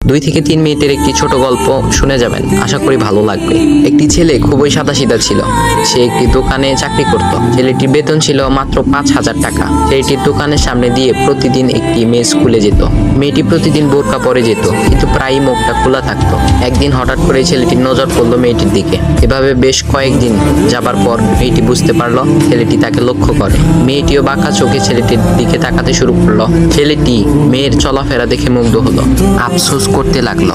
2 থেকে 3 মিনিটের একটি ছোট গল্প শুনে যাবেন, আশা করি ভালো লাগবে। একটি ছেলে খুবই সাদাসিধা ছিল। সে একটি দোকানে চাকরি করত। ছেলেটির বেতন ছিল মাত্র 5,000 টাকা। ছেলেটির দোকানের সামনে দিয়ে প্রতিদিন একটি মেয়ে স্কুলে যেত। মেয়েটি প্রতিদিন বোরকা পরে যেত, কিন্তু প্রায়ই মুখটা খোলা থাকতো। একদিন হঠাৎ করে ছেলেটির নজর পড়লো মেয়েটির দিকে। এভাবে বেশ কয়েকদিন যাবার পর মেয়েটি বুঝতে পারলো ছেলেটি তাকে লক্ষ্য করে। মেয়েটিও বাঁকা চোখে ছেলেটির দিকে তাকাতে শুরু করলো। ছেলেটি মেয়ের চলাফেরা দেখে মুগ্ধ হলো। আফসোস করতে লাগলো,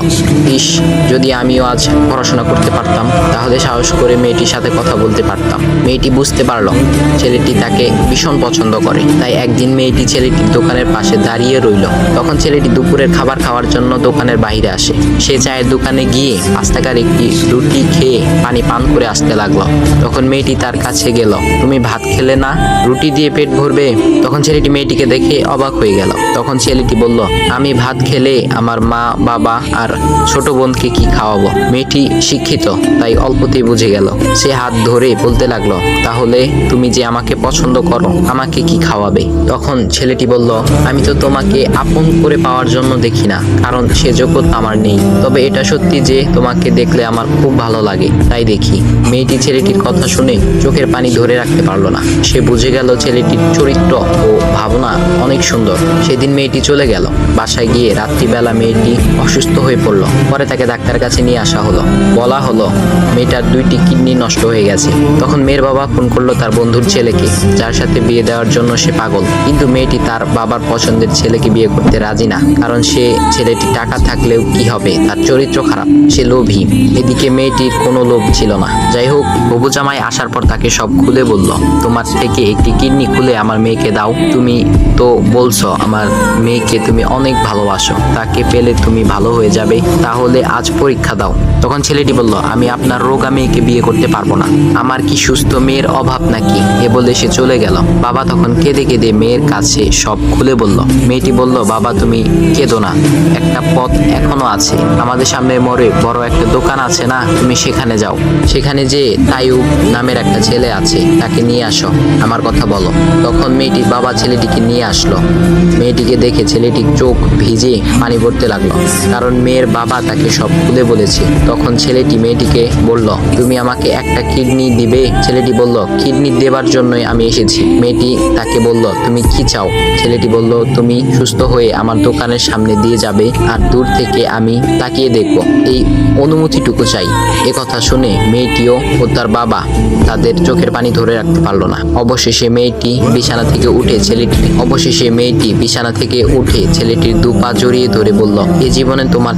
ইস, যদি আমিও আজ পড়াশোনা করতে পারতাম, তাহলে সাহস করে মেয়েটির সাথে কথা বলতে পারতাম। মেয়েটি বুঝতে পারলো ছেলেটি তাকে ভীষণ পছন্দ করে। তাই একদিন মেয়েটি ছেলেটির দোকানের পাশে দাঁড়িয়ে রইল। তখন ছেলেটি দুপুরের খাবার খাওয়ার জন্য দোকানের বাইরে আসে। সে চায়ের দোকানে গিয়ে 5 টাকার একটি রুটি খেয়ে পানি পান করে আসতে লাগলো। তখন মেয়েটি তার কাছে গেল। তুমি ভাত খেলে না, রুটি দিয়ে পেট ভরবে? তখন ছেলেটি মেয়েটিকে দেখে অবাক হয়ে গেল। তখন ছেলেটি বলল, আমি ভাত খেলে আমার মা, বাবা আর ছোট বোনকে কি খাওয়াবো? মেয়েটি শিক্ষিত, তাই অল্পতেই বুঝে গেল। সে হাত ধরে বলতে লাগলো, তাহলে তুমি যে আমাকে পছন্দ করো, আমাকে কি খাওয়াবে? তখন ছেলেটি বলল, আমি তো তোমাকে আপন করে পাওয়ার জন্য দেখি না, কারণ সে যোগ্যতা আমার নেই। তবে এটা সত্যি যে তোমাকে দেখলে আমার খুব ভালো লাগে, তাই দেখি। মেয়েটি ছেলেটির কথা শুনে চোখের পানি ধরে রাখতে পারলো না। সে বুঝে গেল ছেলেটির চরিত্র ও ভাবনা অনেক সুন্দর। সেদিন মেয়েটি চলে গেল। বাসায় গিয়ে রাত্রিবেলা মেয়েটি অসুস্থ হয়ে পড়লো। পরে তাকে ডাক্তারের কাছে নিয়ে আসা হলো। বলা হলো মেয়েটার 2টি কিডনি নষ্ট হয়ে গেছে। তখন মেয়ের বাবা ফোন করলো তার বন্ধুর ছেলেকে, যার সাথে বিয়ে দেওয়ার জন্য সে পাগল। কিন্তু মেয়েটি তার বাবার পছন্দের ছেলেকে বিয়ে করতে রাজি না, কারণ সে ছেলেটি টাকা থাকলেও কি হবে, তার চরিত্র খারাপ, সে লোভী। এদিকে মেয়েটির কোনো লোভ ছিল না। যাই হোক, হবু জামাই আসার পর তাকে সব খুলে বলল, তোমার থেকে একটি কিডনি খুলে আমার মেয়েকে দাও। তুমি তো বলছো আমার মেয়েকে তুমি অনেক ভালোবাসো, তাকে পেলে তুমি ভালো হয়ে যাবে, তাহলে আজ পরীক্ষা দাও। তখন ছেলেটি বলল, আমি আপনার রোগা মেয়েকে বিয়ে করতে পারবো না, আমার কি সুস্থ মেয়ের অভাব নাকি? এ বলে সে চলে গেল। বাবা তখন কেঁদে কেঁদে মেয়ের কাছে সব খুলে বলল। মেয়েটি বলল, বাবা তুমি কেঁদো না, একটা পথ এখনো আছে। আমাদের সামনে মোড়ে বড় একটা দোকান আছে না, তুমি সেখানে যাও। সেখানে যে তাইয়ুব নামের একটা ছেলে আছে, তাকে নিয়ে আসো, আমার কথা বলো। তখন মেয়েটির বাবা ছেলেটিকে নিয়ে আসলো। মেয়েটিকে দেখে ছেলেটির চোখ ভিজে পানি পড়তে লাগলো, কারণ মেয়ের বাবা তাকে সব খুলে বলেছে। তখন ছেলেটি মেয়েটিকে বলল, তুমি আমাকে একটা কিডনি দিবে? ছেলেটি বলল, কিডনি দেবার জন্যই আমি এসেছি। মেয়েটি তাকে বলল, তুমি কি চাও? ছেলেটি বলল, তুমি সুস্থ হয়ে আমার দোকানের সামনে দিয়ে যাবে, আর দূর থেকে আমি তাকিয়ে দেখব, এই অনুমতিটুকু চাই। কথা শুনে মেয়েটিও ও তার বাবা তাদের চোখের পানি ধরে রাখতে পারলো না। অবশেষে মেয়েটি বিছানা থেকে উঠে ছেলেটির 2 পা জড়িয়ে ধরে বলল, এ জীবনে তোমার